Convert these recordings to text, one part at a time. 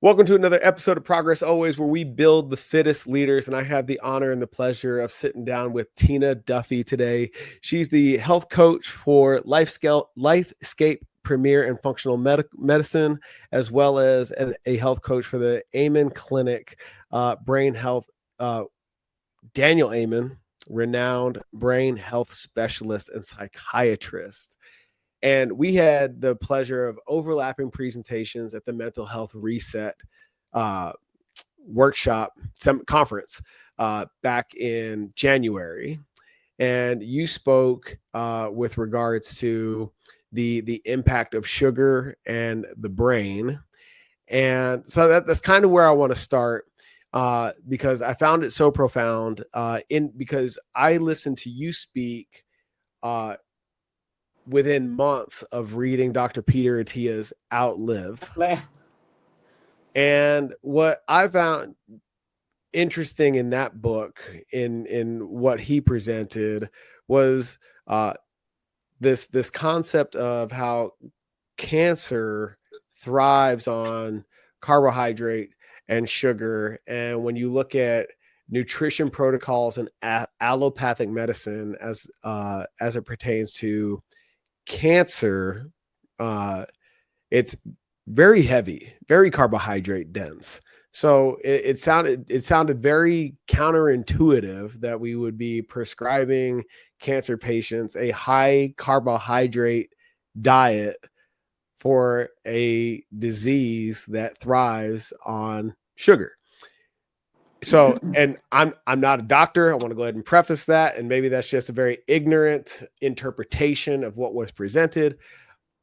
Welcome to another episode of Progress Always, where we build the fittest leaders. And I have the honor and the pleasure of sitting down with Tina Duffy today. She's the health coach for LifeScape Premier and Functional Medicine, as well as a health coach for the Amen Clinic Brain Health. Daniel Amen, renowned brain health specialist and psychiatrist. And we had the pleasure of overlapping presentations at the Mental Health Reset workshop conference back in January. And you spoke with regards to the impact of sugar and the brain. And so that's kind of where I want to start, because I found it so profound because I listened to you speak within months of reading Dr. Peter Attia's Outlive. And what I found interesting in that book, in what he presented, was this concept of how cancer thrives on carbohydrate and sugar. And when you look at nutrition protocols and allopathic medicine as it pertains to cancer, it's very heavy, very carbohydrate dense. So it sounded very counterintuitive that we would be prescribing cancer patients a high carbohydrate diet for a disease that thrives on sugar. So, and I'm not a doctor. I want to go ahead and preface that. And maybe that's just a very ignorant interpretation of what was presented.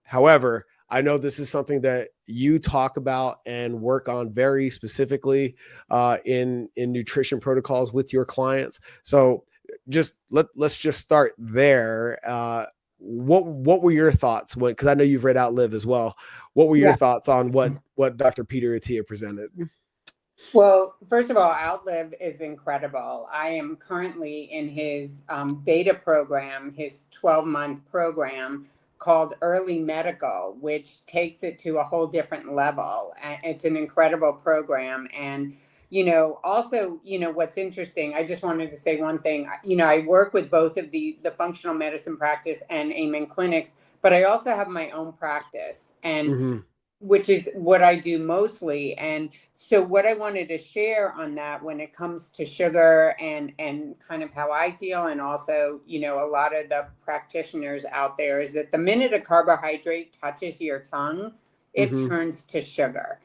However, I know this is something that you talk about and work on very specifically in nutrition protocols with your clients. So let's just start there. What were your thoughts because I know you've read Outlive as well. What were your thoughts on what Dr. Peter Attia presented? Well, first of all, Outlive is incredible. I am currently in his beta program, his 12-month program called Early Medical, which takes it to a whole different level. And it's an incredible program. And, also, what's interesting, I just wanted to say one thing. I work with both of the functional medicine practice and Amen clinics, but I also have my own practice. And which is what I do mostly. And so what I wanted to share on that when it comes to sugar and kind of how I feel, and also, a lot of the practitioners out there, is that the minute a carbohydrate touches your tongue, it turns to sugar.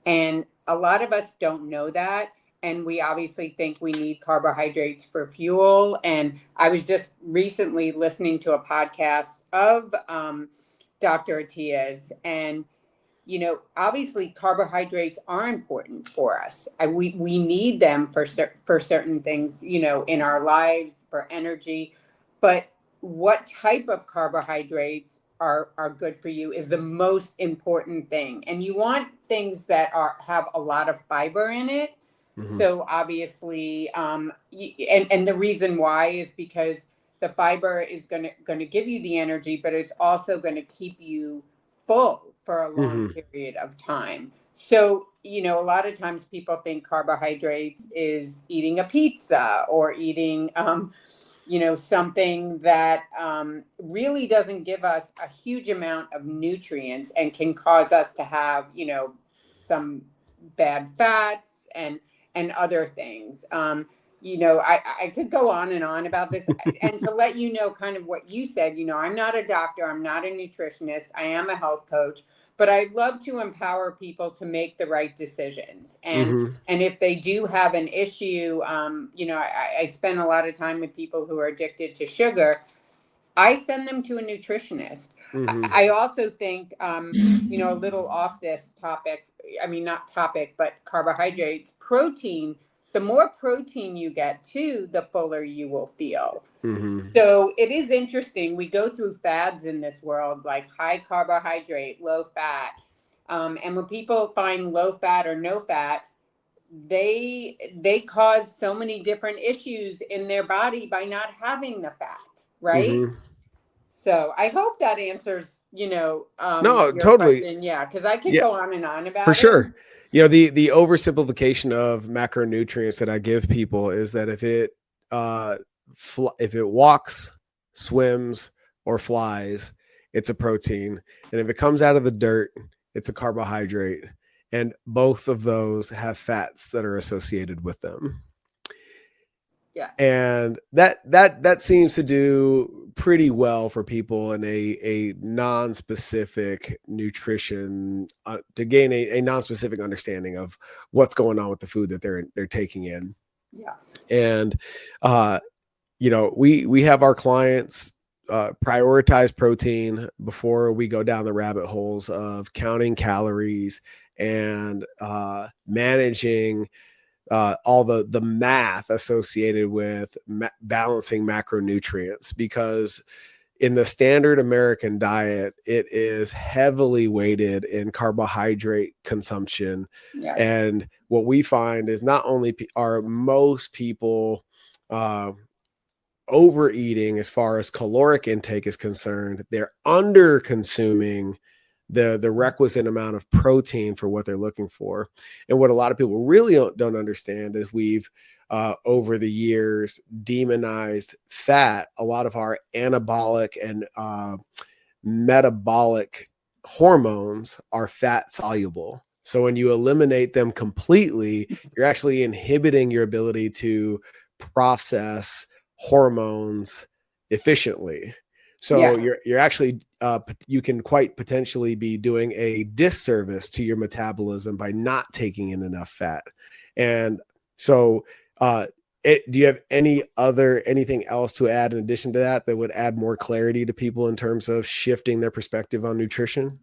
And a lot of us don't know that. And we obviously think we need carbohydrates for fuel. And I was just recently listening to a podcast of Dr. Attia's, and obviously carbohydrates are important for us. We need them for certain things, in our lives, for energy. But what type of carbohydrates are good for you is the most important thing. And you want things that have a lot of fiber in it. So obviously, and the reason why is because the fiber is going to give you the energy, but it's also going to keep you full for a long period of time. So, a lot of times people think carbohydrates is eating a pizza or eating, something that really doesn't give us a huge amount of nutrients and can cause us to have, some bad fats and other things. I could go on and on about this. And to let you know kind of what you said, I'm not a doctor, I'm not a nutritionist, I am a health coach, but I love to empower people to make the right decisions. And if they do have an issue, I spend a lot of time with people who are addicted to sugar. I send them to a nutritionist. I also think, a little off this topic, I mean, not topic, but carbohydrates, protein. The more protein you get too, the fuller you will feel. So it is interesting. We go through fads in this world, like high carbohydrate, low fat. And when people find low fat or no fat, they cause so many different issues in their body by not having the fat, right? So I hope that answers No, your totally. question. Yeah, because I could Yeah, go on and on for about it. sure. The oversimplification of macronutrients that I give people is that uh if it walks, swims, or flies, it's a protein, and if it comes out of the dirt, it's a carbohydrate, and both of those have fats that are associated with them. Yes. And that seems to do pretty well for people in a non-specific nutrition, to gain a non-specific understanding of what's going on with the food that they're taking in. Yes. And uh we have our clients prioritize protein before we go down the rabbit holes of counting calories and managing all the math associated with balancing macronutrients, because in the standard American diet, it is heavily weighted in carbohydrate consumption. Yes. And what we find is not only are most people uh, overeating as far as caloric intake is concerned, they're under consuming the requisite amount of protein for what they're looking for. And what a lot of people really don't understand is we've over the years demonized fat. A lot of our anabolic and metabolic hormones are fat soluble. So when you eliminate them completely, you're actually inhibiting your ability to process hormones efficiently. So Yeah. you're actually you can quite potentially be doing a disservice to your metabolism by not taking in enough fat. And so uh, do you have anything else to add in addition to that that would add more clarity to people in terms of shifting their perspective on nutrition?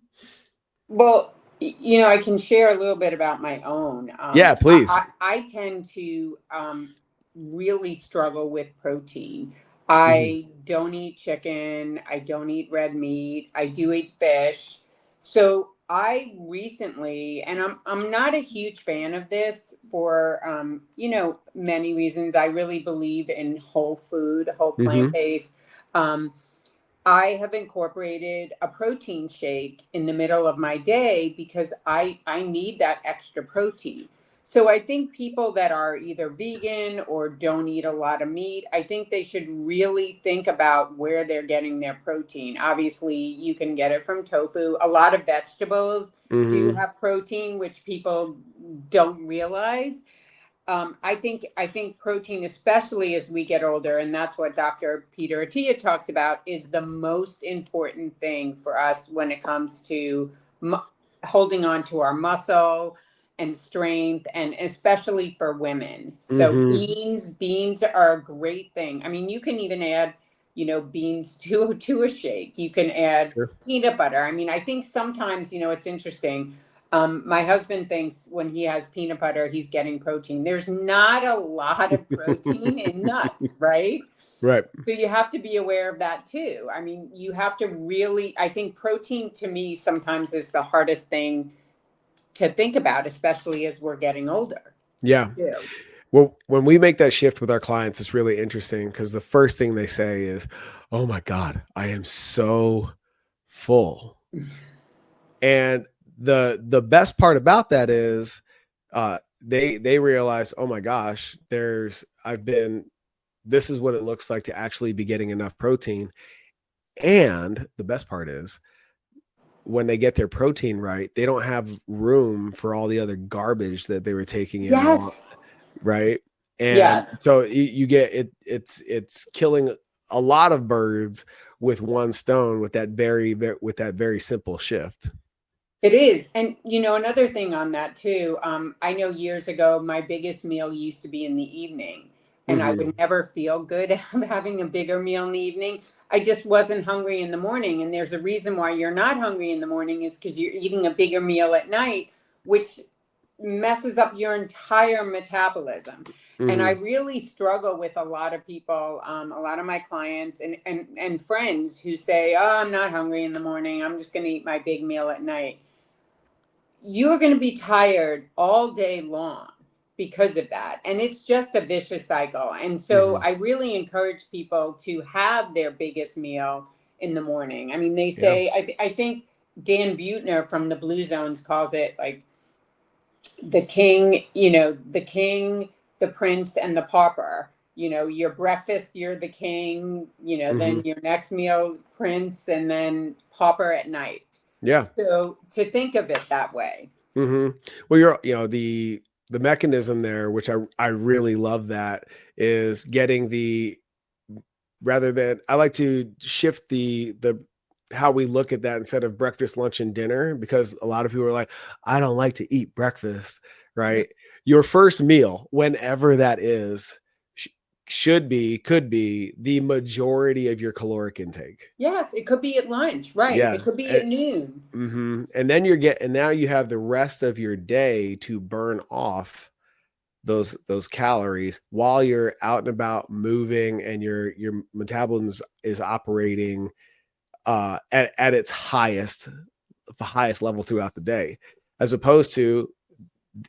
Well, I can share a little bit about my own. Yeah, please. I tend to really struggle with protein. Mm-hmm. I don't eat chicken. I don't eat red meat. I do eat fish. So I recently, and I'm not a huge fan of this for many reasons. I really believe in whole food, whole plant Mm-hmm. based. Um, I have incorporated a protein shake in the middle of my day because I need that extra protein. So I think people that are either vegan or don't eat a lot of meat, I think they should really think about where they're getting their protein. Obviously, you can get it from tofu. A lot of vegetables do Mm-hmm. have protein, which people don't realize. I think protein, especially as we get older, and that's what Dr. Peter Attia talks about, is the most important thing for us when it comes to mu- holding on to our muscle and strength, and especially for women. So Mm-hmm. beans are a great thing. I mean, you can even add, beans to a shake. You can add Sure. peanut butter. I mean, I think sometimes, it's interesting. My husband thinks when he has peanut butter, he's getting protein. There's not a lot of protein in nuts, right? Right. So you have to be aware of that too. I mean, you have to really, I think protein to me sometimes is the hardest thing to think about, especially as we're getting older. Yeah. Too. Well, when we make that shift with our clients, it's really interesting because the first thing they say is, "Oh my God, I am so full." And the best part about that is they realize, "Oh my gosh, this is what it looks like to actually be getting enough protein." And the best part is when they get their protein right, they don't have room for all the other garbage that they were taking in along, Yes. right? And Yes. so you get it's killing a lot of birds with one stone with that very simple shift. It is. And, another thing on that too, I know years ago, my biggest meal used to be in the evening, and I would Mm-hmm. never feel good having a bigger meal in the evening. I just wasn't hungry in the morning. And there's a reason why you're not hungry in the morning is because you're eating a bigger meal at night, which messes up your entire metabolism. And I Mm-hmm. really struggle with a lot of people, a lot of my clients and friends who say, "Oh, I'm not hungry in the morning. I'm just going to eat my big meal at night." You're going to be tired all day long because of that. And it's just a vicious cycle. And so Mm-hmm. I really encourage people to have their biggest meal in the morning. I mean, they Yeah. say, I think Dan Buettner from the Blue Zones calls it like the king, the king, the prince, and the pauper. Your breakfast, you're the king, Hmm. then your next meal, prince, and then pauper at night. Yeah. So to think of it that way. Hmm. Well, the mechanism there, which I really love, that is getting the rather than I like to shift the how we look at that instead of breakfast, lunch, and dinner, because a lot of people are like, I don't like to eat breakfast, right? Your first meal, whenever that is, could be the majority of your caloric intake. Yes, it could be at lunch, right? Yeah. It could be at noon. And then and now you have the rest of your day to burn off those calories while you're out and about moving, and your metabolism is operating at its the highest level throughout the day, as opposed to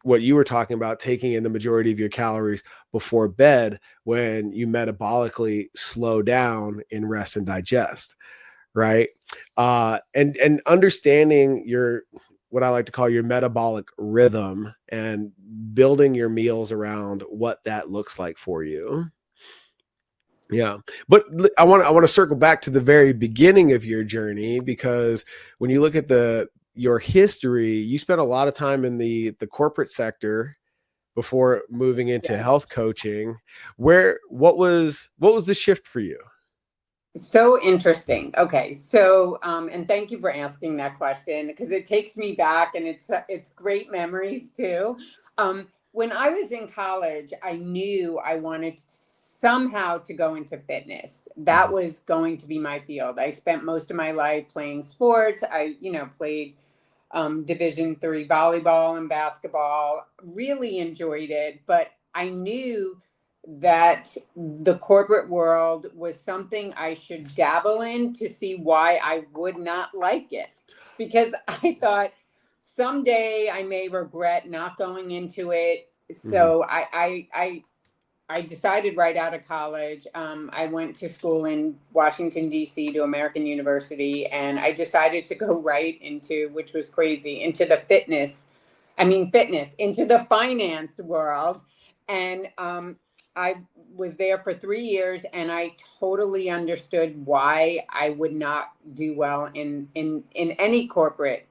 what you were talking about, taking in the majority of your calories before bed when you metabolically slow down in rest and digest, right? And understanding your, what I like to call your metabolic rhythm, and building your meals around what that looks like for you. Yeah. But I want to circle back to the very beginning of your journey, because when you look at your history, you spent a lot of time in the corporate sector before moving into Yes. health coaching. What was the shift for you? So interesting. Okay, so and thank you for asking that question, because it takes me back, and it's great memories too. When I was in college, I knew I wanted somehow to go into fitness. That Mhm. was going to be my field. I spent most of my life playing sports. I, played Division 3 volleyball and basketball. Really enjoyed it, but I knew that the corporate world was something I should dabble in to see why I would not like it. Because I thought someday I may regret not going into it. Mhm. So I decided right out of college. I went to school in Washington, D.C. to American University, and I decided to go right into, which was crazy, into the fitness, into the finance world. And I was there for 3 years, and I totally understood why I would not do well in any corporate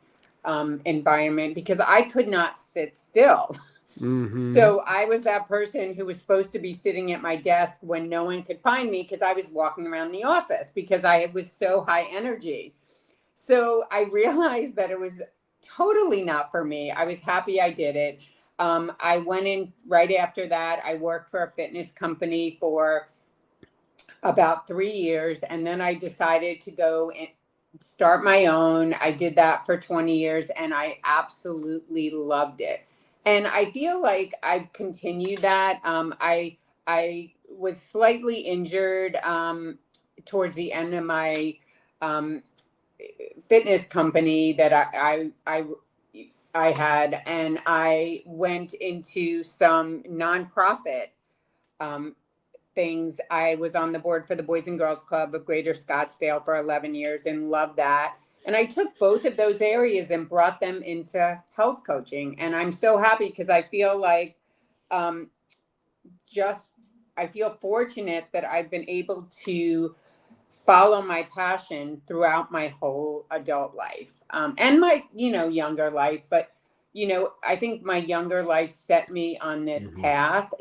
environment, because I could not sit still. Mhm. So I was that person who was supposed to be sitting at my desk when no one could find me, because I was walking around the office because I was so high energy. So I realized that it was totally not for me. I was happy I did it. I went in right after that. I worked for a fitness company for about 3 years, and then I decided to go and start my own. I did that for 20 years, and I absolutely loved it. And I feel like I've continued that. I was slightly injured towards the end of my um, fitness company that I had, and I went into some nonprofit um, things. I was on the board for the Boys and Girls Club of Greater Scottsdale for 11 years and loved that. And I took both of those areas and brought them into health coaching. And I'm so happy, because I feel like um, just, I feel fortunate that I've been able to follow my passion throughout my whole adult life, and my, younger life. But, I think my younger life set me on this Mhm. path,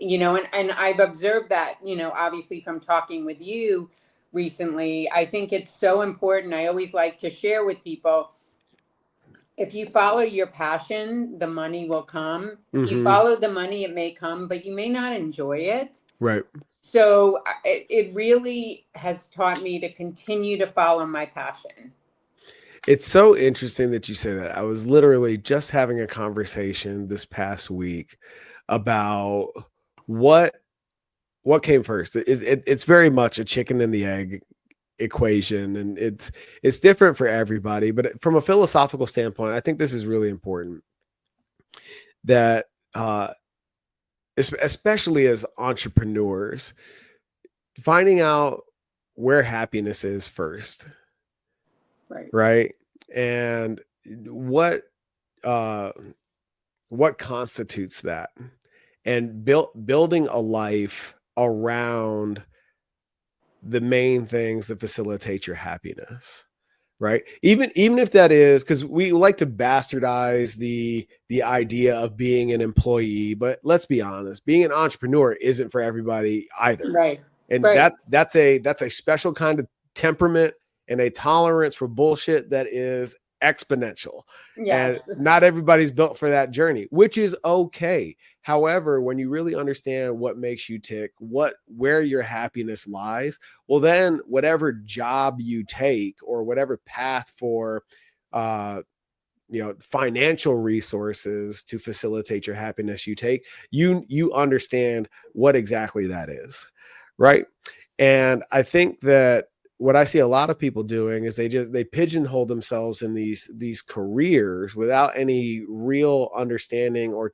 and I've observed that, obviously from talking with you recently. I think it's so important. I always like to share with people, if you follow your passion, the money will come. If you Mhm. follow the money, it may come, but you may not enjoy it. Right. So it really has taught me to continue to follow my passion. It's so interesting that you say that. I was literally just having a conversation this past week about what what came first. It's very much a chicken and the egg equation, and it's different for everybody. But from a philosophical standpoint, I think this is really important, that uh, especially as entrepreneurs, finding out where happiness is first. Right. right? And what uh what constitutes that? And building a life around the main things that facilitate your happiness, right? Even if that is, because we like to bastardize the idea of being an employee, but let's be honest, being an entrepreneur isn't for everybody either. Right. And Right. that's a special kind of temperament and a tolerance for bullshit that is exponential. And Yes. not everybody's built for that journey, which is okay. However, when you really understand what makes you tick, where your happiness lies, well, then whatever job you take or whatever path for uh financial resources to facilitate your happiness you take, you understand what exactly that is, right? And I think that what I see a lot of people doing is they pigeonhole themselves in these careers without any real understanding or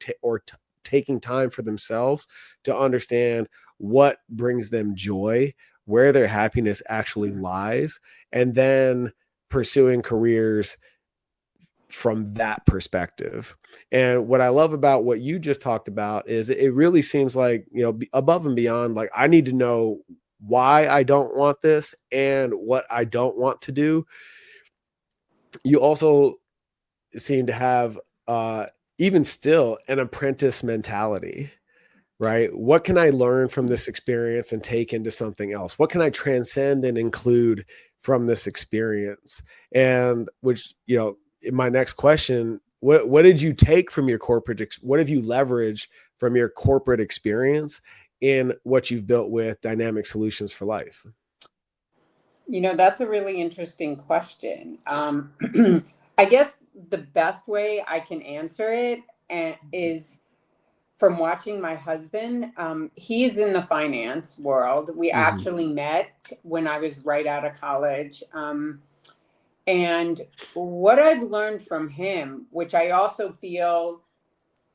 taking time for themselves to understand what brings them joy, where their happiness actually lies, and then pursuing careers from that perspective. And what I love about what you just talked about is it really seems like, above and beyond, like, I need to know why I don't want this and what I don't want to do. You also seem to have, even still, an apprentice mentality, right? What can I learn from this experience and take into something else? What can I transcend and include from this experience? And which, in my next question, what did you take from your what have you leveraged from your corporate experience in what you've built with Dynamic Solutions for Life? That's a really interesting question. I guess the best way I can answer it is from watching my husband. He's in the finance world. We Mm-hmm. actually met when I was right out of college. And what I've learned from him, which I also feel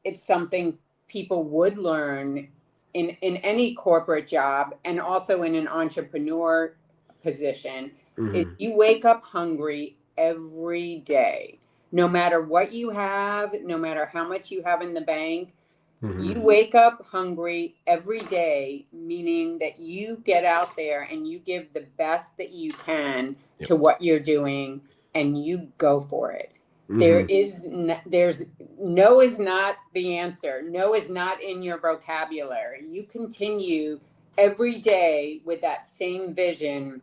it's something people would learn in any corporate job and also in an entrepreneur position, is Mm-hmm. you wake up hungry every day. No matter what you have, no matter how much you have in the bank, you Mm-hmm. wake up hungry every day, meaning that you get out there and you give the best that you can Yep. to what you're doing and you go for it. Mm-hmm. There's no is not the answer. No is not in your vocabulary. You continue every day with that same vision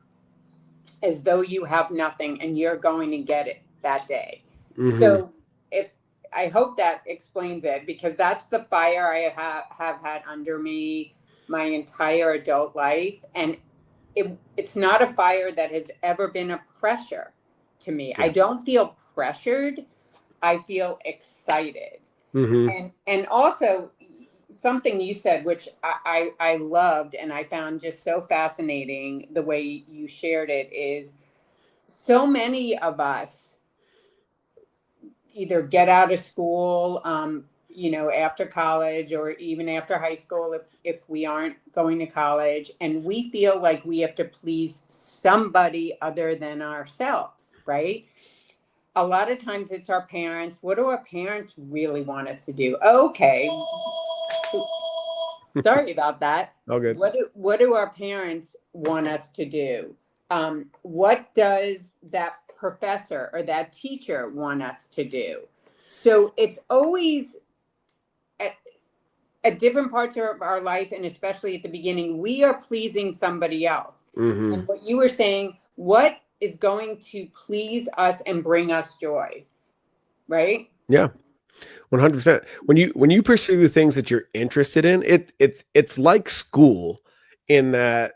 as though you have nothing and you're going to get it that day. Mm-hmm. So if I hope that explains it, because that's the fire I have had under me my entire adult life. And it's not a fire that has ever been a pressure to me. I Yeah. don't feel pressured. I feel excited. Mm-hmm. And also something you said, which I loved and I found just so fascinating the way you shared it, is so many of us either get out of school, after college or even after high school, if we aren't going to college, and we feel like we have to please somebody other than ourselves, right? A lot of times it's our parents. What do our parents really want us to do? Okay, sorry about that. All good. What do our parents want us to do? What does that professor or that teacher want us to do? So it's always at different parts of our life, and especially at the beginning, we are pleasing somebody else. Mm-hmm. And what you were saying, what is going to please us and bring us joy, right? Yeah. 100%. When you pursue the things that you're interested in, it's like school in that,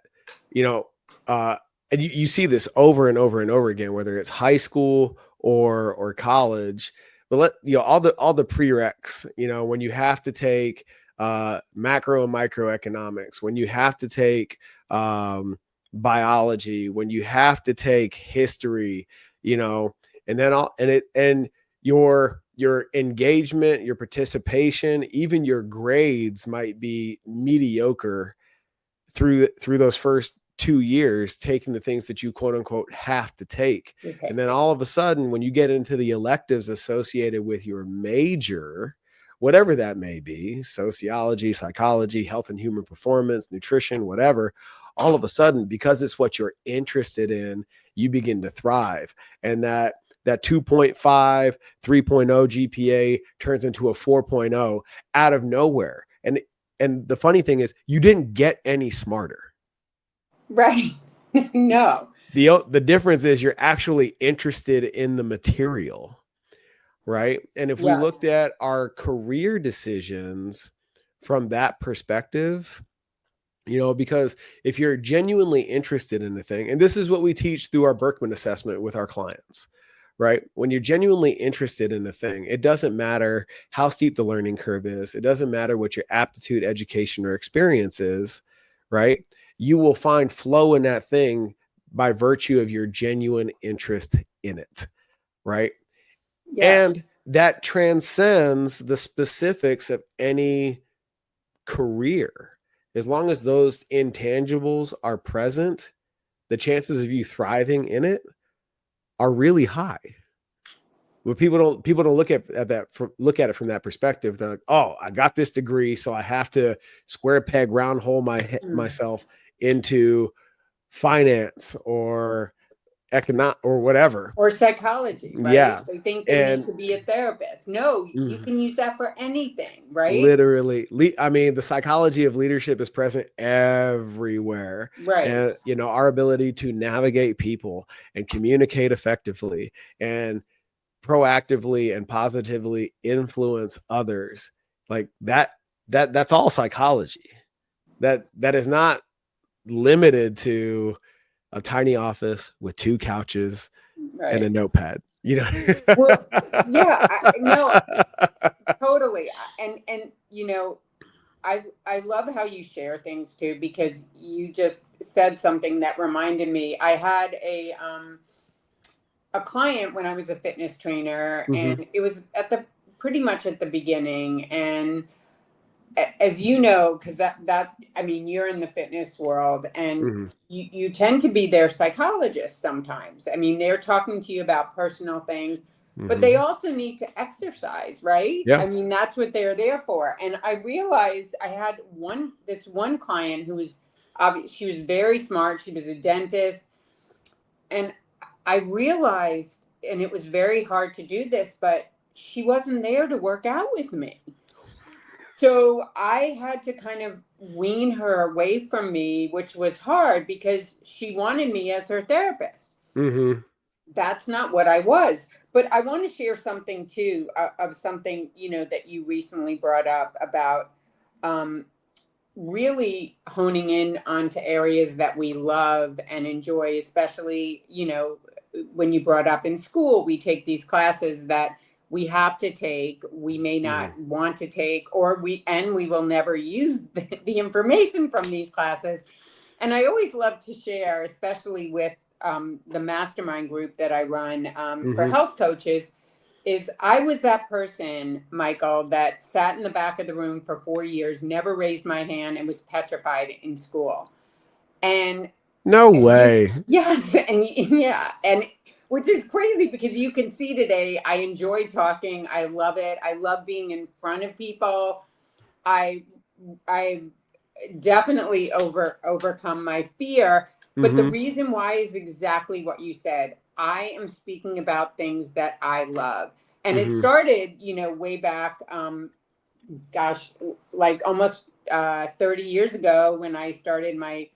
you know, uh, and you see this over and over and over again, whether it's high school or college. But all the prereqs, when you have to take macro and microeconomics, when you have to take biology, when you have to take history, and then your engagement, your participation, even your grades might be mediocre through those first 2 years taking the things that you quote unquote have to take. Okay. And then all of a sudden, when you get into the electives associated with your major, whatever that may be, sociology, psychology, health and human performance, nutrition, whatever, all of a sudden, because it's what you're interested in, you begin to thrive. And that 2.5, 3.0 GPA turns into a 4.0 out of nowhere. And the funny thing is, you didn't get any smarter. Right. No. The difference is you're actually interested in the material, right? And if we Yes. looked at our career decisions from that perspective, because if you're genuinely interested in the thing, and this is what we teach through our Berkman assessment with our clients, right? When you're genuinely interested in the thing, it doesn't matter how steep the learning curve is. It doesn't matter what your aptitude, education, or experience is, right? You will find flow in that thing by virtue of your genuine interest in it, right? Yes. And that transcends the specifics of any career. As long as those intangibles are present, the chances of you thriving in it are really high. But people don't look at it from that perspective. They're like, oh, I got this degree, so I have to square peg round hole myself into finance or economic or whatever, or psychology, right? Yeah. They think they need And to be a therapist. No, you can use that for anything, right? literally, the psychology of leadership is present everywhere. Right. And our ability to navigate people and communicate effectively and proactively and positively influence others, like that's all psychology. That is not limited to a tiny office with 2 couches and a notepad. Well, yeah, no, totally. And I love how you share things too, because you just said something that reminded me. I had a client when I was a fitness trainer, and it was pretty much at the beginning. And as you know, because you're in the fitness world, and you tend to be their psychologist sometimes. They're talking to you about personal things, but they also need to exercise, right? Yeah. That's what they're there for. And I realized I had this one client who was she was very smart. She was a dentist, and I realized, and it was very hard to do this, but she wasn't there to work out with me. So I had to kind of wean her away from me, which was hard because she wanted me as her therapist. That's not what I was. But I want to share something too, of something, that you recently brought up about really honing in onto areas that we love and enjoy, especially, when you brought up in school, we take these classes that we have to take, we may not want to take, or we will never use the information from these classes. And I always love to share, especially with the mastermind group that I run for health coaches, is I was that person, Michael, that sat in the back of the room for 4 years, never raised my hand, and was petrified in school. And no way. Yes. And yeah. And which is crazy, because you can see today, I enjoy talking. I love it. I love being in front of people. I definitely overcome my fear. But the reason why is exactly what you said. I am speaking about things that I love. And it started, way back, like almost 30 years ago, when I started my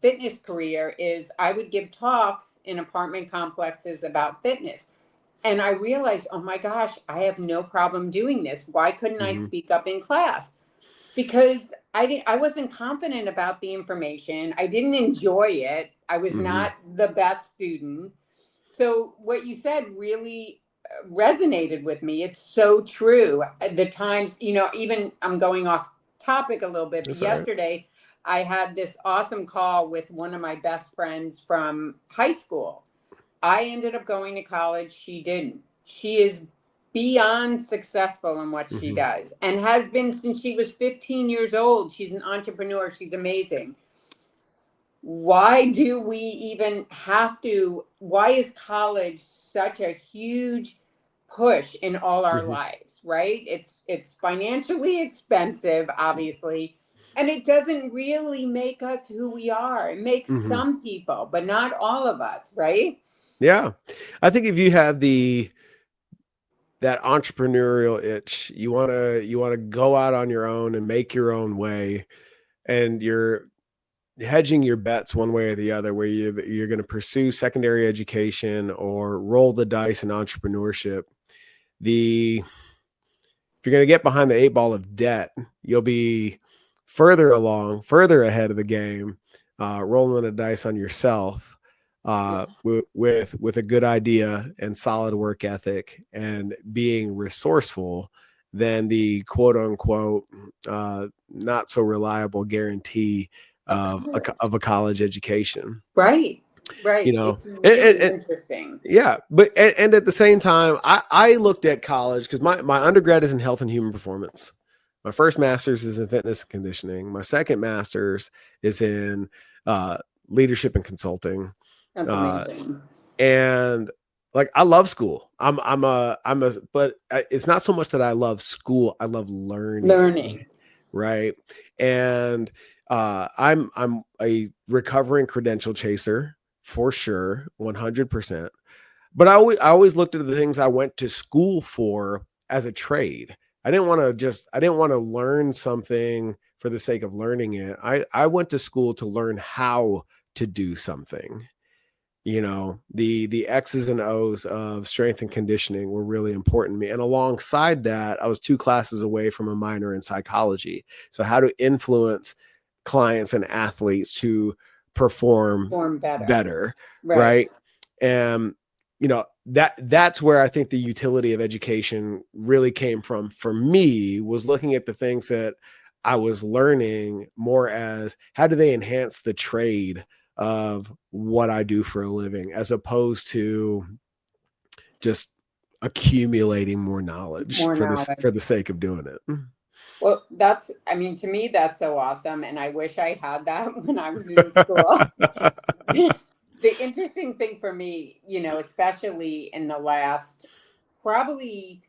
fitness career. Is I would give talks in apartment complexes about fitness. And I realized, oh my gosh, I have no problem doing this. Why couldn't I speak up in class? Because I wasn't confident about the information. I didn't enjoy it. I was not the best student. So what you said really resonated with me. It's so true. The times, even I'm going off topic a little bit, but yesterday I had this awesome call with one of my best friends from high school. I ended up going to college. She didn't. She is beyond successful in what she does, and has been since she was 15 years old. She's an entrepreneur. She's amazing. why do we even have to, why is college such a huge push in all our Mhm. lives, right? It's financially expensive, obviously, and it doesn't really make us who we are. It makes Mhm. some people, but not all of us, right? Yeah. I think if you have that entrepreneurial itch, you want to go out on your own and make your own way, and you're hedging your bets one way or the other, where you're going to pursue secondary education or roll the dice in entrepreneurship. The If you're going to get behind the 8 ball of debt, you'll be further along, further ahead of the game, rolling the dice on yourself, Yes. with a good idea and solid work ethic and being resourceful, than the quote unquote not so reliable guarantee Of of college. a college education. Right. You Right. know, It's really interesting. yeah, but and at the same time, I looked at college because my undergrad is in health and human performance. My first master's is in fitness and conditioning. My second master's is in uh, leadership and consulting. That's Uh, amazing. and like, I love school. But it's not so much that I love school. I love learning, Learning. right? And I'm a recovering credential chaser for sure, 100%. But I always looked at the things I went to school for as a trade. I didn't want to learn something for the sake of learning it. I went to school to learn how to do something. The X's and O's of strength and conditioning were really important to me. And alongside that, I was 2 classes away from a minor in psychology. So how to influence clients and athletes to perform Form better. better, Right. right? And that's where I think the utility of education really came from for me, was looking at the things that I was learning more as, how do they enhance the trade of what I do for a living, as opposed to just accumulating more knowledge More for this knowledge. for the sake of doing it. Well, I mean, to me, that's so awesome. And I wish I had that when I was in school. The interesting thing for me, especially in the last probably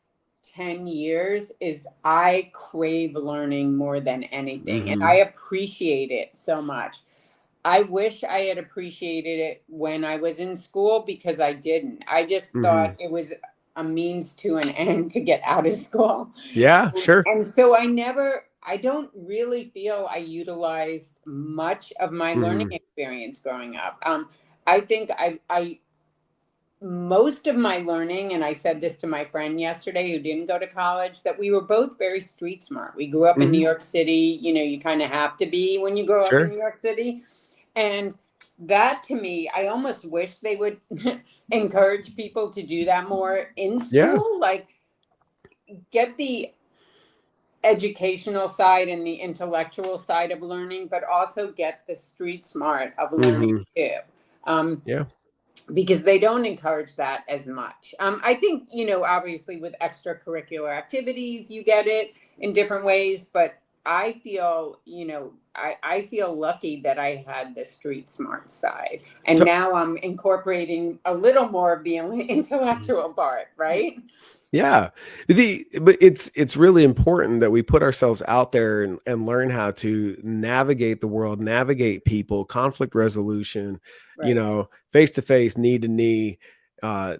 10 years, is I crave learning more than anything. And I Hmm. appreciate it so much. I wish I had appreciated it when I was in school, because I didn't. I just thought Hmm. it was a means to an end to get out of school. Yeah, sure. And so I don't really feel I utilized much of my learning Hmm. experience growing up. I think most of my learning, and I said this to my friend yesterday who didn't go to college, that we were both very street smart. We grew up in New Hmm. York City. You kind of have to be when you grow up in Sure. New York City. And that, to me, I almost wish they would encourage people to do that more in Yeah. school. Like, get the educational side and the intellectual side of learning, but also get the street smart of learning Hmm. too. Um, Yeah. because they don't encourage that as much. I think, obviously with extracurricular activities, you get it in different ways, but I feel, I feel lucky that I had the street smart side. And To- now I'm incorporating a little more of the intellectual part, right? Yeah. But it's really important that we put ourselves out there and learn how to navigate the world, navigate people, conflict resolution, Right. face to face, knee to knee, uh,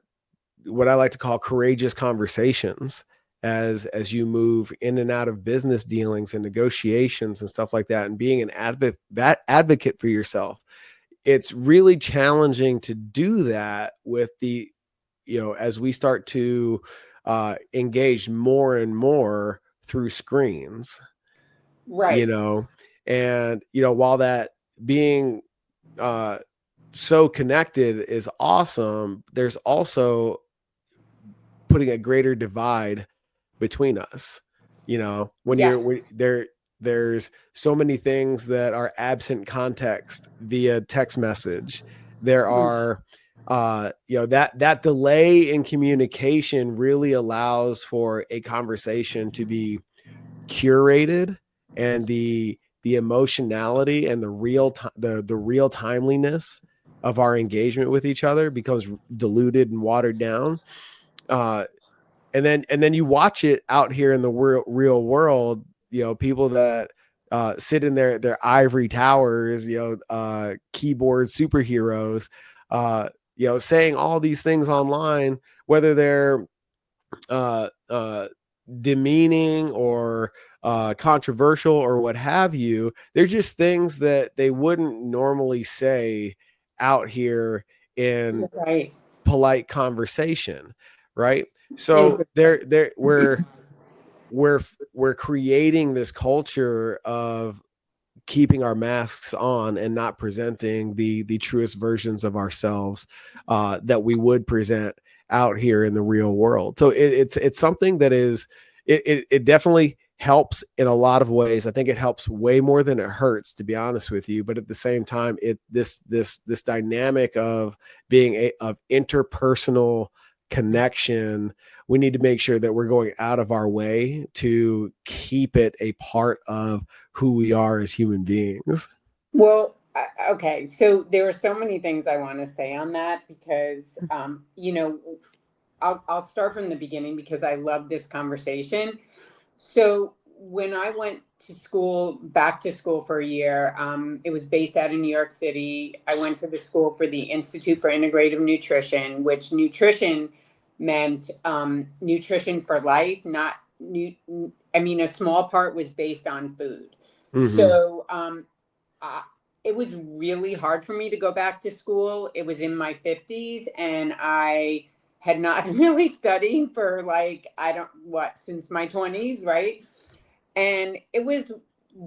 what I like to call courageous conversations, as you move in and out of business dealings and negotiations and stuff like that, and being an advocate for yourself. It's really challenging to do that with as we start to engage more and more through screens, you Right. know, and while that being uh, so connected is awesome, there's also putting a greater divide between us. When Yes. there's so many things that are absent context via text message. There are that delay in communication really allows for a conversation to be curated, and the emotionality and the real time, the real timeliness of our engagement with each other becomes diluted and watered down. And then you watch it out here in the real world, people that sit in their ivory towers, keyboard superheroes, saying all these things online, whether they're uh, uh, demeaning or controversial or what have you. They're just things that they wouldn't normally say out here in Right. polite conversation, right? So Interesting. we're creating this culture of keeping our masks on and not presenting the truest versions of ourselves that we would present out here in the real world. So it's something that is it definitely helps in a lot of ways. I think it helps way more than it hurts, to be honest with you. But at the same time, this dynamic of being of interpersonal connection, we need to make sure that we're going out of our way to keep it a part of who we are as human beings. Well, okay. So there are so many things I want to say on that because, I'll start from the beginning because I love this conversation. So when I went to school, back to school for a year, it was based out in New York City. I went to the school for the Institute for Integrative Nutrition, which nutrition meant nutrition for life, not I mean, a small part was based on food. Mm-hmm. So uh, it was really hard for me to go back to school. It was in my 50s, and I had not really studied for like, I don't what, since my 20s, right? And it was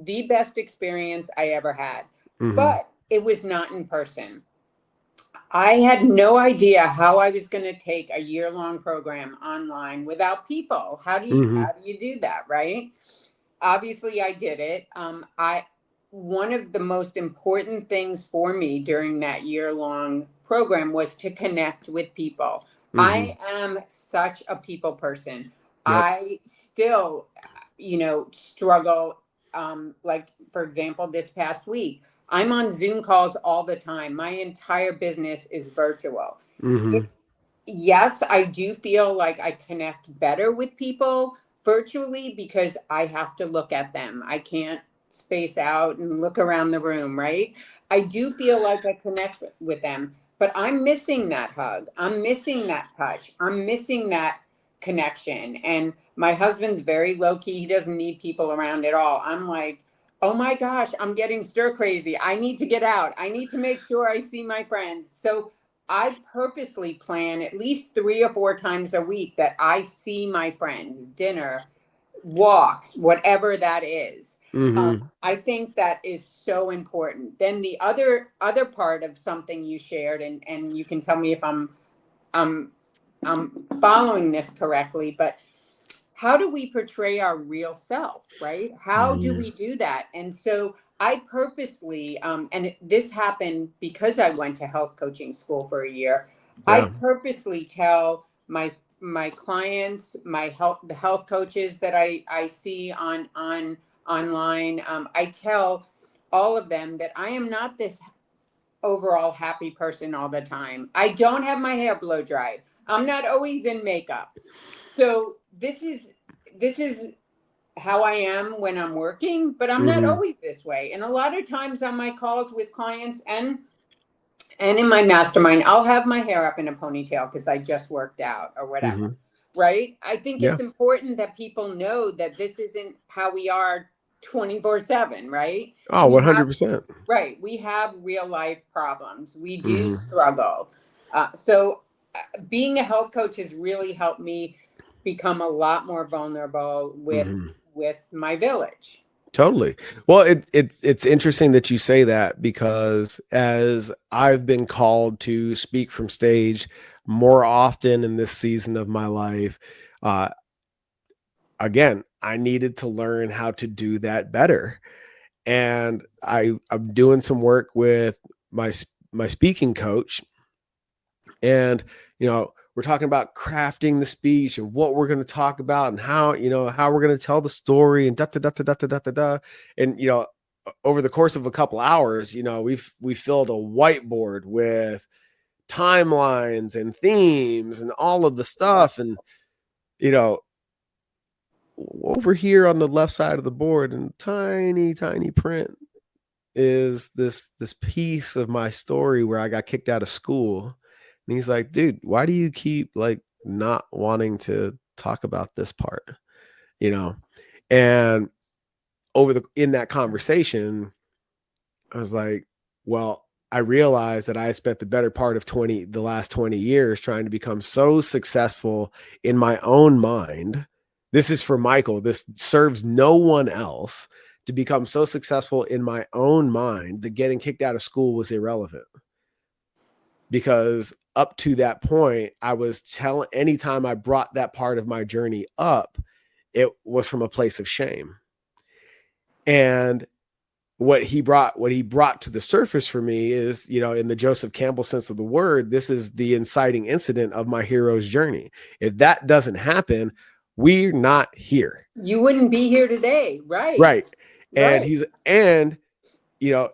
the best experience I ever had. Mm-hmm. But it was not in person. I had no idea how I was going to take a year-long program online without people. Mm-hmm. How do you do that, right? Obviously I did it. I One of the most important things for me during that year-long program was to connect with people. Mm-hmm. I am such a people person. Yep. I still, struggle. Like, for example, this past week, I'm on Zoom calls all the time. My entire business is virtual. Mm-hmm. Yes, I do feel like I connect better with people virtually because I have to look at them. I can't space out and look around the room, right? I do feel like I connect with them, but I'm missing that hug. I'm missing that touch. I'm missing that connection. And my husband's very low key. He doesn't need people around at all. I'm like, oh my gosh, I'm getting stir crazy. I need to get out. I need to make sure I see my friends. So I purposely plan at least 3 or 4 times a week that I see my friends, dinner, walks, whatever that is. Mm-hmm. I think that is so important. Then the other part of something you shared, and you can tell me if I'm I'm following this correctly, but how do we portray our real self, right? How do Mm-hmm. we do that? And so I purposely, this happened because I went to health coaching school for a year. I Yeah. purposely tell my clients, the health coaches that I see on online. I tell all of them that I am not this overall happy person all the time. I don't have my hair blow dried. I'm not always in makeup. So this is how I am when I'm working, but I'm not Mm-hmm. always this way. And a lot of times on my calls with clients and in my mastermind, I'll have my hair up in a ponytail because I just worked out or Mm-hmm. whatever. Right? I think Yeah. it's important that people know that this isn't how we are 24/7, right? Oh, We have 100%. Right. We have real life problems. We do Mm-hmm. struggle. Being a health coach has really helped me become a lot more vulnerable Mm-hmm. with my village. Totally. Well, it's interesting that you say that, because as I've been called to speak from stage more often in this season of my life, uh, again, I needed to learn how to do that better. And I'm doing some work with my my speaking coach, and we're talking about crafting the speech and what we're going to talk about and how we're going to tell the story and da da da da da da da da. And over the course of a couple hours, we filled a whiteboard with timelines and themes and all of the stuff. And, you know, over here on the left side of the board in tiny, tiny print is this piece of my story where I got kicked out of school. And he's like, dude, why do you keep like not wanting to talk about this part? You know? And in that conversation, I was like, well, I realized that I spent the better part of the last 20 years trying to become so successful in my own mind. This is for Michael. This serves no one else, to become so successful in my own mind that getting kicked out of school was irrelevant. Because up to that point, anytime I brought that part of my journey up, it was from a place of shame. And what he brought to the surface for me is, in the Joseph Campbell sense of the word, this is the inciting incident of my hero's journey. If that doesn't happen, we're not here. You wouldn't be here today. Right. And Right.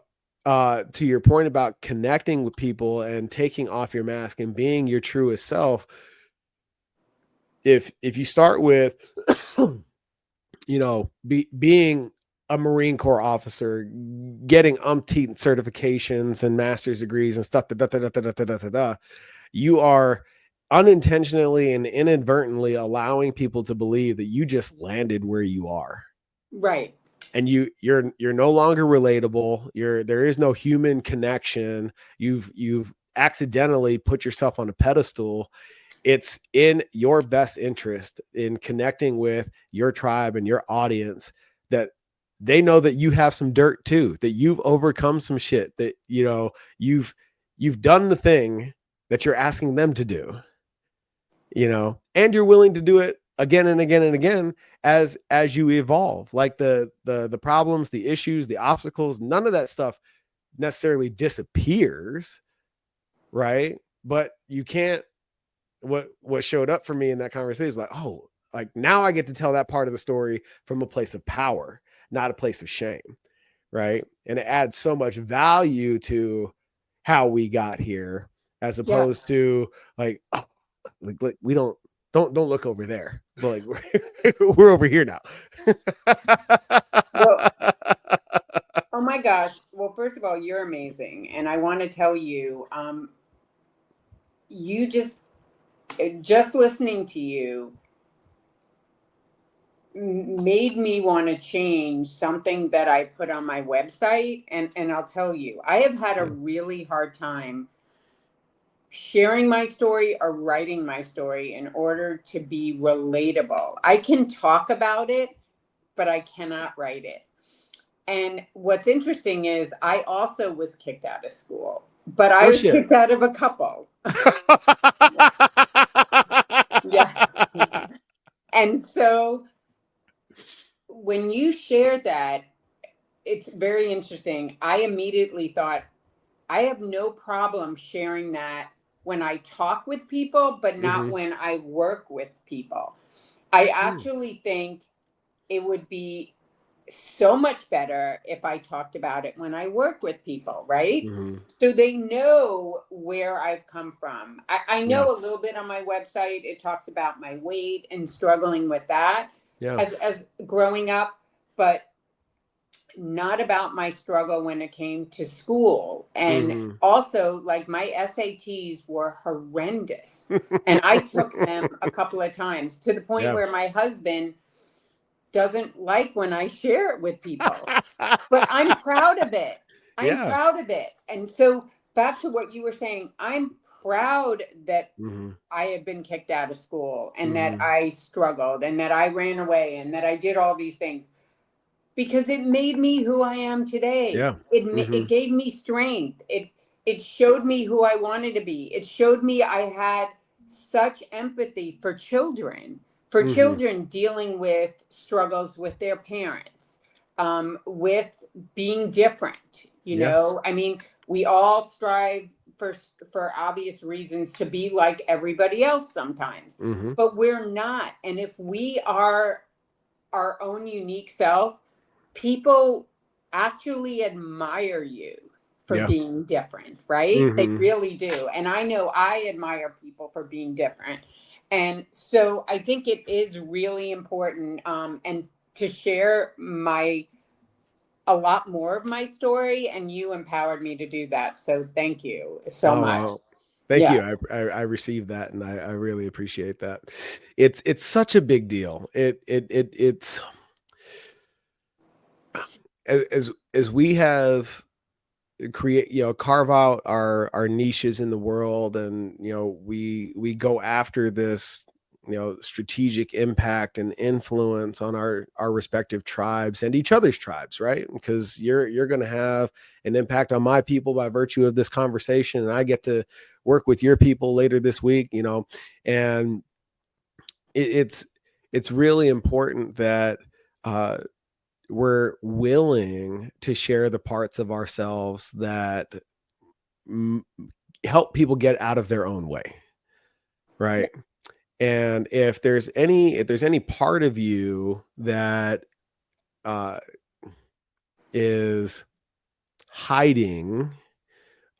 To your point about connecting with people and taking off your mask and being your truest self, if you start with, being a Marine Corps officer, getting umpteen certifications and master's degrees and stuff, you are unintentionally and inadvertently allowing people to believe that you just landed where you are. Right. And you're no longer relatable. There is no human connection. You've accidentally put yourself on a pedestal. It's in your best interest in connecting with your tribe and your audience that they know that you have some dirt too, that you've overcome some shit, that, you've done the thing that you're asking them to do, and you're willing to do it again and again and again as you evolve. Like the problems, the issues, the obstacles, none of that stuff necessarily disappears, right? But you can't. What showed up for me in that conversation is like, oh, like now I get to tell that part of the story from a place of power, not a place of shame, right? And it adds so much value to how we got here, as opposed to like, oh, like we don't look over there, but like we're over here now. Well, oh my gosh. Well, first of all, you're amazing. And I want to tell you, you just listening to you made me want to change something that I put on my website. And I'll tell you, I have had a really hard time sharing my story or writing my story in order to be relatable. I can talk about it, but I cannot write it. And what's interesting is I also was kicked out of school, but I was kicked out of a couple. Yes. And so when you shared that, it's very interesting. I immediately thought, I have no problem sharing that when I talk with people, but not when I work with people. I actually think it would be so much better if I talked about it when I work with people, right? So they know where I've come from. I know a little bit on my website. It talks about my weight and struggling with that as growing up, but not about my struggle when it came to school. And also, like, my SATs were horrendous. And I took them a couple of times to the point where my husband doesn't like when I share it with people. But I'm proud of it. I'm proud of it. And so back to what you were saying, I'm proud that I have been kicked out of school and that I struggled and that I ran away and that I did all these things, because it made me who I am today. It gave me strength. It showed me who I wanted to be. It showed me I had such empathy for children, dealing with struggles with their parents, with being different. I mean, we all strive for obvious reasons to be like everybody else sometimes, but we're not. And if we are our own unique self, people actually admire you for Yeah. being different, right? They Mm-hmm. really do. And I know I admire people for being different. And so I think it is really important, and to share a lot more of my story, and you empowered me to do that. So thank you so Oh, much. well, thank Yeah. you. I received that, and I really appreciate that. It's such a big deal. It's as we have create, carve out our niches in the world, and we go after this, strategic impact and influence on our respective tribes and each other's tribes, right? Because you're going to have an impact on my people by virtue of this conversation, and I get to work with your people later this week, and it's really important that uh we're willing to share the parts of ourselves that m- help people get out of their own way, right? And if there's any part of you that uh, is hiding,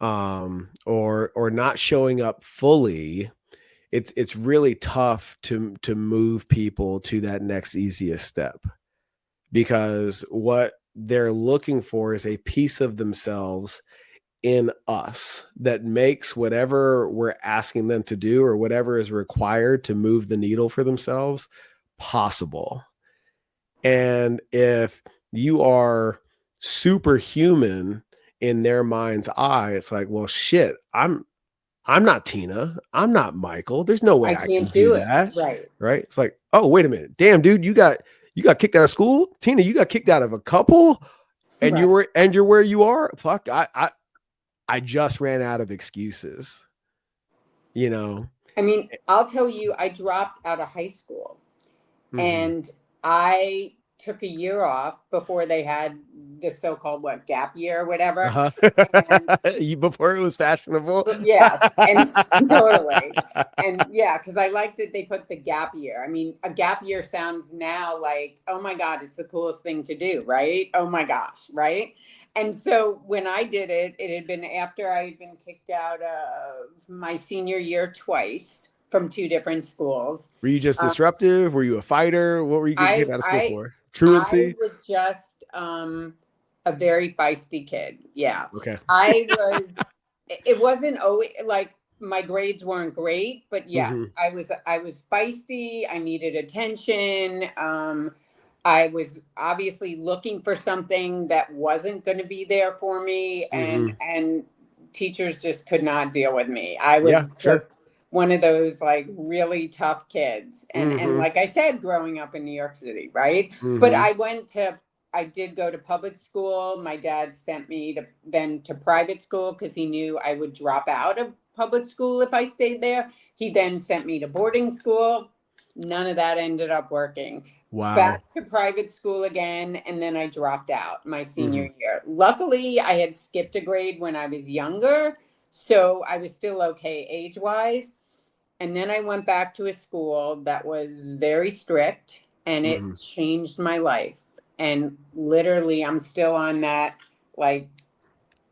or not showing up fully, it's really tough to move people to that next easiest step, because what they're looking for is a piece of themselves in us that makes whatever we're asking them to do or whatever is required to move the needle for themselves possible. And if you are superhuman in their mind's eye, it's like, well, shit, I'm not Tina. I'm not Michael. There's no way I I can can't do do it. that. Right. Right? It's like, oh, wait a minute. Damn, dude, you got kicked out of school? Tina, you got kicked out of a couple, and Right. you're where you are? Fuck, I just ran out of excuses, you know. I mean, I'll tell you, I dropped out of high school. Mm-hmm. And I took a year off before they had the so-called what gap year or whatever. Uh-huh. And Before it was fashionable. yes, and totally. And yeah, because I like that they put the gap year. I mean, a gap year sounds now like, oh my God, it's the coolest thing to do, right? Oh my gosh, right? And so when I did it, it had been after I had been kicked out of my senior year twice from two different schools. Were you just Um, disruptive? Were you a fighter? What were you getting I kicked out of school I for? I Truancy? was just a very feisty kid. Yeah. Okay. I was it wasn't always like my grades weren't great, but Mm-hmm. yes, I was feisty, I needed attention. I was obviously looking for something that wasn't going to be there for me, Mm-hmm. and teachers just could not deal with me. I Yeah, was sure. just one of those like really tough kids, and Mm-hmm. like I said, growing up in New York City, right? But Mm-hmm. I did go to public school. My dad sent me to private school because he knew I would drop out of public school if I stayed there. He then sent me to boarding school. None of that ended up working. Wow. Back to private school again, and then I dropped out my Mm-hmm. senior year. Luckily, I had skipped a grade when I was younger, so I was still okay age wise. And then I went back to a school that was very strict, and Mm-hmm. it changed my life. And literally, I'm still on that like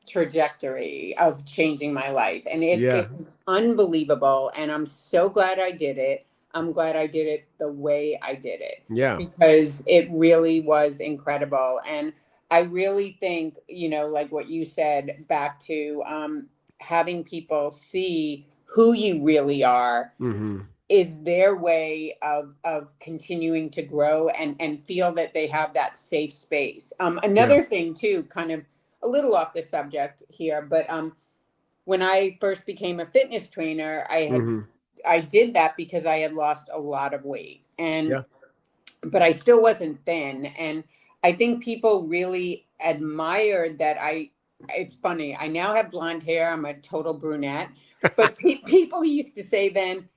trajectory of changing my life. And Yeah. it was unbelievable. And I'm so glad I did it. I'm glad I did it the way I did it Yeah. because it really was incredible. And I really think, like what you said, back to having people see who you really are Mm-hmm. is their way of continuing to grow and feel that they have that safe space. Yeah. Another thing too, kind of a little off the subject here, but when I first became a fitness trainer, Mm-hmm. I did that because I had lost a lot of weight, and Yeah. but I still wasn't thin. And I think people really admired that it's funny. I now have blonde hair. I'm a total brunette. But people used to say then,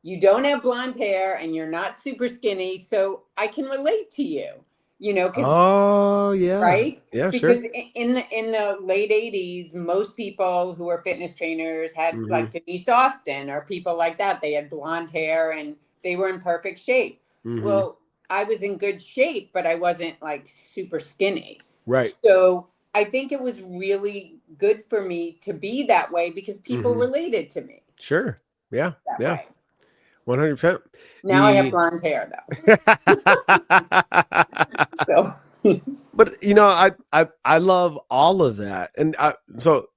you don't have blonde hair and you're not super skinny. So I can relate to you, because Oh, yeah. right? Yeah, sure. Because in the late 80s, most people who were fitness trainers had Mm-hmm. like Denise Austin or people like that. They had blonde hair and they were in perfect shape. Mm-hmm. Well, I was in good shape, but I wasn't like super skinny. Right. So I think it was really good for me to be that way because people Hmm. related to me Sure. Yeah. that Yeah. way. 100%. Now I have The blonde hair though. So But I love all of that, and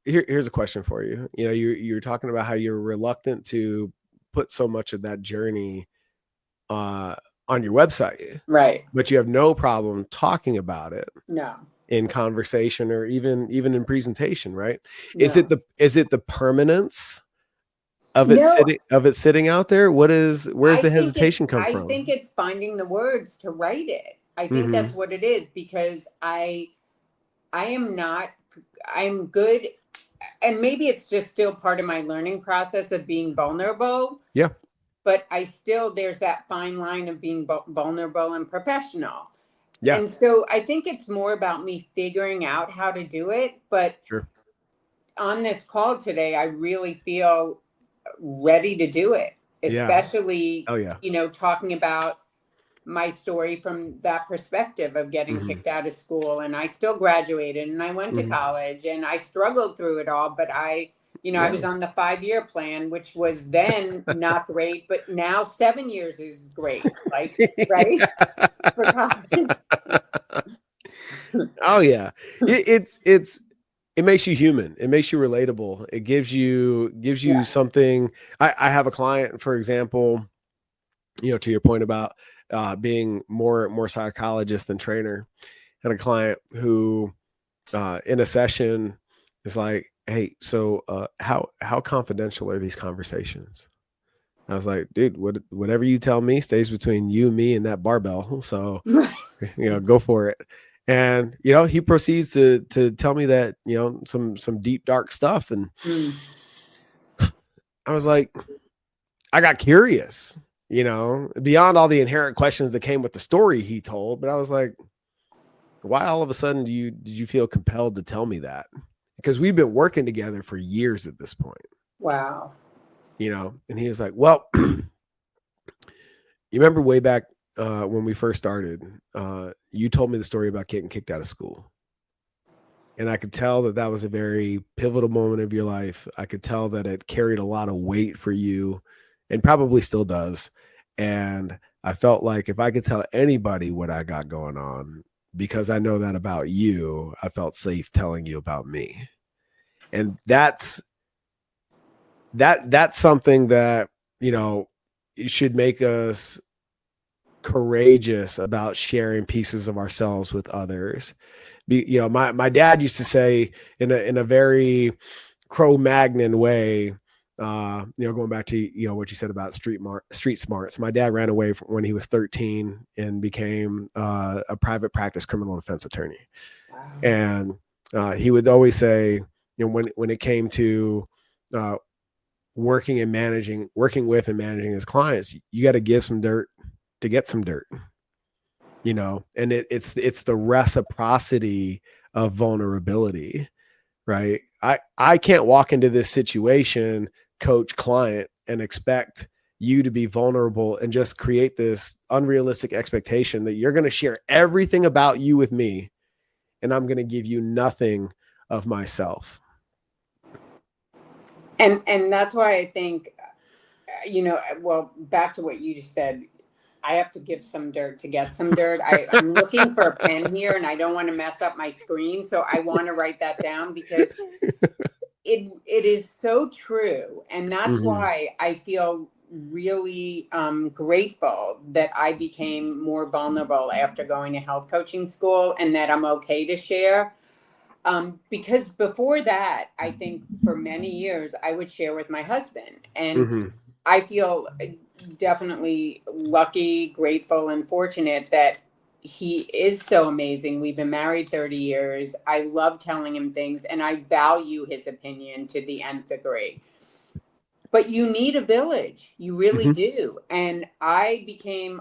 here's a question for you. You're talking about how you're reluctant to put so much of that journey uh, on your website, right. but you have no problem talking about it No. in conversation or even in presentation, right? No. Is it the permanence No. of it sitting out there? Where's the hesitation come I from? think it's finding the words to write it. I think that's Hmm. what it is because I am not I'm good, and maybe it's just still part of my learning process of being vulnerable, Yeah. but I still there's that fine line of being vulnerable and professional. Yeah. And so I think it's more about me figuring out how to do it, but Sure. on this call today I really feel ready to do it, Yeah. especially, Oh yeah. talking about my story from that perspective of getting Hmm. kicked out of school. And I still graduated and I went to Hmm. college and I struggled through it all, but I Yeah. was on the 5-year plan, which was then not great, but now 7 years is great. Like, right? For college. Oh yeah. It makes you human. It makes you relatable. It gives you Yes. something. I have a client, for example, to your point about being more psychologist than trainer, and a client who in a session is like, hey, so how confidential are these conversations? I was like, dude, whatever you tell me stays between you, me, and that barbell. So go for it. And he proceeds to tell me that some deep dark stuff, and Mm. I was like, I got curious, beyond all the inherent questions that came with the story he told. But I was like, why all of a sudden did you feel compelled to tell me that? Because we've been working together for years at this point, Wow. And he was like, well, you remember way back when we first started, you told me the story about getting kicked out of school. And I could tell that was a very pivotal moment of your life. I could tell that it carried a lot of weight for you and probably still does. And I felt like if I could tell anybody what I got going on, because I know that about you, I felt safe telling you about me. And that's something that, it should make us courageous about sharing pieces of ourselves with others. My dad used to say in a very Cro-Magnon way, going back to what you said about street smarts. My dad ran away when he was 13 and became a private practice criminal defense attorney, Wow. and he would always say, when it came to uh, working with and managing his clients, you got to give some dirt to get some dirt, and it's the reciprocity of vulnerability, right? I can't walk into this situation, coach client, and expect you to be vulnerable and just create this unrealistic expectation that you're going to share everything about you with me and I'm going to give you nothing of myself. And that's why I think, well, back to what you just said, I have to give some dirt to get some dirt. I'm looking for a pen here and I don't want to mess up my screen. So I want to write that down because it is so true. And that's Mm-hmm. why I feel really grateful that I became more vulnerable after going to health coaching school and that I'm okay to share. Because before that, I think for many years, I would share with my husband. And Mm-hmm. I feel definitely lucky, grateful, and fortunate that he is so amazing. We've been married 30 years. I love telling him things and I value his opinion to the nth degree. But you need a village. You really Mm-hmm. do. And I became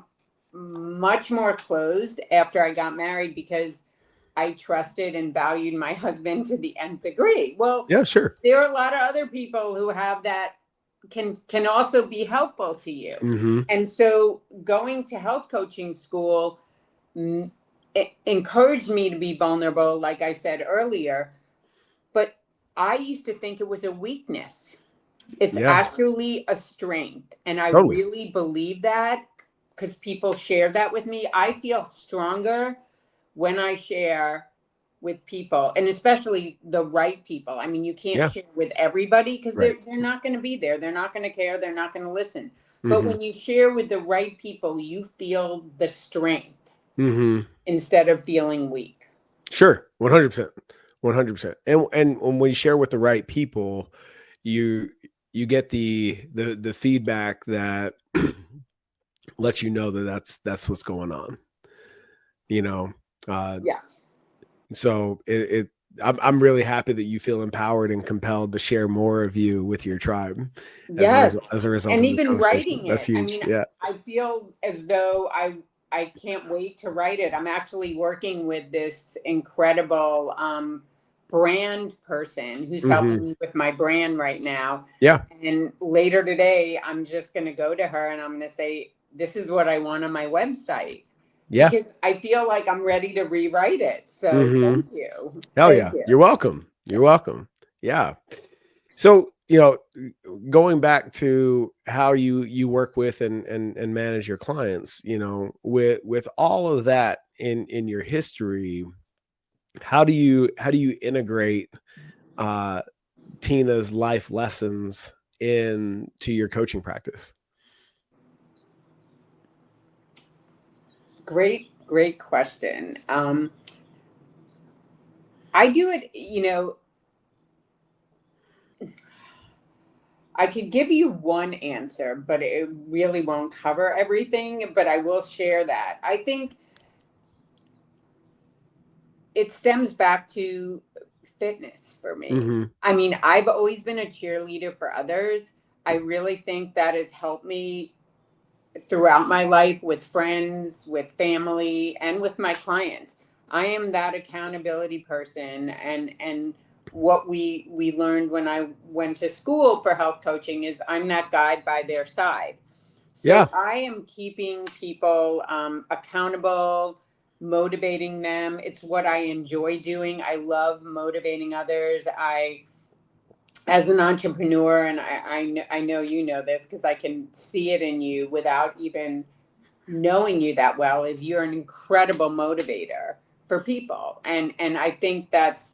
much more closed after I got married because I trusted and valued my husband to the nth degree. Well, Yeah, sure. there are a lot of other people who have that can also be helpful to you. Mm-hmm. And so going to health coaching school encouraged me to be vulnerable, like I said earlier. But I used to think it was a weakness. It's Yeah, actually a strength. And I totally. really believe that because people share that with me. I feel stronger when I share with people, and especially the right people. I mean, you can't Yeah, share with everybody because right. they're not going to be there. They're not going to care. They're not going to listen. But Mm-hmm. when you share with the right people, you feel the strength Mm-hmm. instead of feeling weak. Sure, 100%, 100%. And when we share with the right people, you you get the feedback that lets you know that that's what's going on. You know, uh, Yes. so I'm really happy that you feel empowered and compelled to share more of you with your tribe Yes. as a result And of this even conversation. writing That's it. I huge. mean, Yeah. I feel as though I can't wait to write it. I'm actually working with this incredible brand person who's Mm-hmm. helping me with my brand right now. Yeah. And later today, I'm just going to go to her and I'm going to say, this is what I want on my website Yeah. because I feel like I'm ready to rewrite it. So Mm-hmm. thank you. Hell Thank yeah. you. You're welcome. You're welcome. Yeah. So, going back to how you work with and manage your clients, with all of that in your history, how do you integrate uh Tina's life lessons into your coaching practice? Great question. I do it, I could give you one answer, but it really won't cover everything, but I will share that. I think it stems back to fitness for me. Mm-hmm. I mean, I've always been a cheerleader for others. I really think that has helped me throughout my life with friends, with family, and with my clients. I am that accountability person, and what we learned when I went to school for health coaching is I'm that guide by their side. Yeah. So I am keeping people accountable, motivating them. It's what I enjoy doing. I love motivating others. As an entrepreneur, and I know you know this because I can see it in you without even knowing you that well, is you're an incredible motivator for people. And I think that's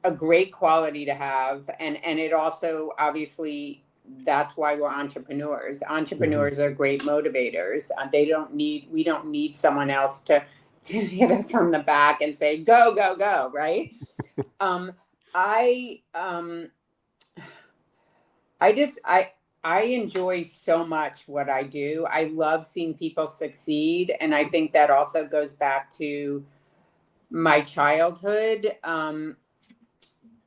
a great quality to have. And it also, obviously, that's why we're entrepreneurs. Mm-hmm. Entrepreneurs are great motivators. We don't need someone else to hit us on the back and say, go, go, go, right? Um, I, um, I just I enjoy so much what I do. I love seeing people succeed, and I think that also goes back to my childhood.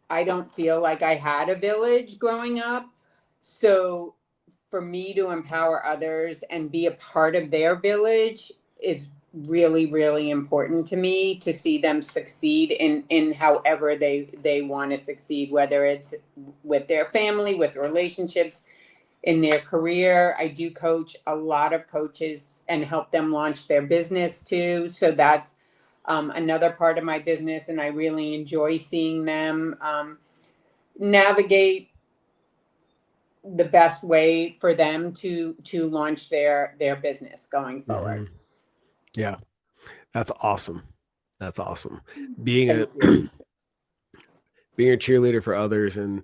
I don't feel like I had a village growing up, so for me to empower others and be a part of their village is really important to me, to see them succeed in however they want to succeed, whether it's with their family, with relationships, in their career. I do coach a lot of coaches and help them launch their business too. So that's another part of my business, and I really enjoy seeing them navigate the best way for them to launch their business going Mm-hmm. forward. Yeah. That's awesome. That's awesome. Being a Thank you. being a cheerleader for others, and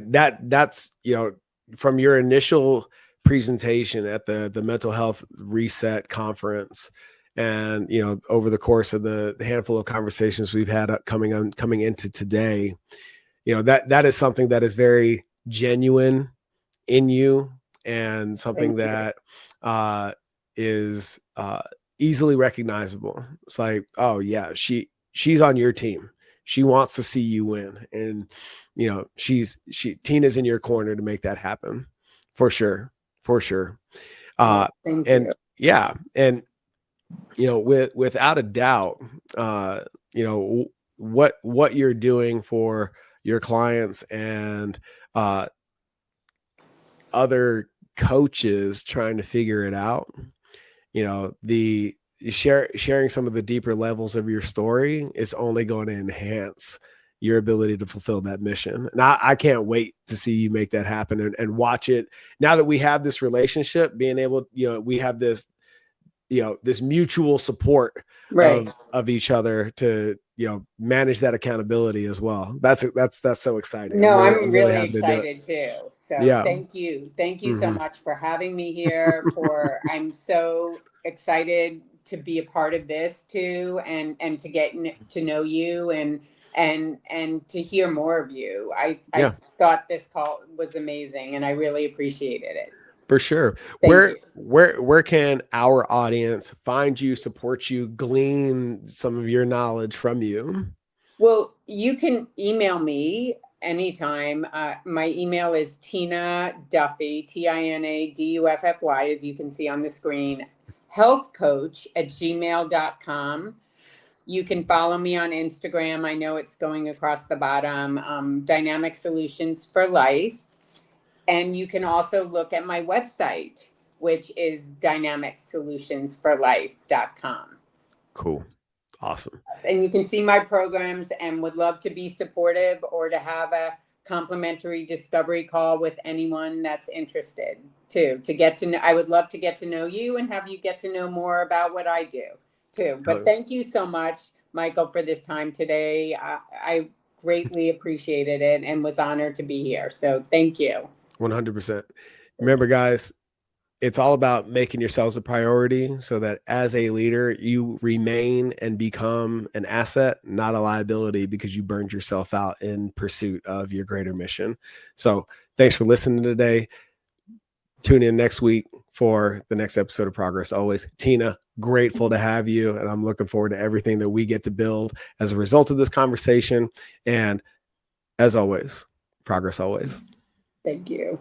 that's from your initial presentation at the mental health reset conference, and over the course of the handful of conversations we've had coming into today, that is something that is very genuine in you, and something Thank you. that is easily recognizable. It's like, oh yeah, she's on your team. She wants to see you win, and Tina's in your corner to make that happen, for sure, for sure. Oh, Uh, thank and you. yeah, and without a doubt, you know what you're doing for your clients and uh, other coaches trying to figure it out. The sharing some of the deeper levels of your story is only going to enhance your ability to fulfill that mission. And I can't wait to see you make that happen and watch it. Now that we have this relationship, being able, we have this, this mutual support Right. of each other to, manage that accountability as well. That's so exciting. No, I'm I'm really really happy to do it. excited too. So Yeah. thank you. Thank you so Mm-hmm. much for having me here. I'm so excited to be a part of this too, and to get to know you and to hear more of you. I Yeah, thought this call was amazing, and I really appreciated it. for sure. Thank you. Where can our audience find you, support you, glean some of your knowledge from you? Well, you can email me anytime. My email is Tina Duffy, TinaDuffy, as you can see on the screen, healthcoach@gmail.com. You can follow me on Instagram. I know it's going across the bottom, Dynamic Solutions for Life. And you can also look at my website, which is dynamicsolutionsforlife.com. Cool. Awesome. And you can see my programs and would love to be supportive or to have a complimentary discovery call with anyone that's interested too, to get to know. I would love to get to know you and have you get to know more about what I do too. But thank you so much, Michael, for this time today. I greatly appreciated it and was honored to be here. So thank you. 100%. Remember, guys, it's all about making yourselves a priority so that as a leader, you remain and become an asset, not a liability, because you burned yourself out in pursuit of your greater mission. So thanks for listening today. Tune in next week for the next episode of Progress Always. Tina, grateful to have you. And I'm looking forward to everything that we get to build as a result of this conversation. And as always, progress always. Thank you.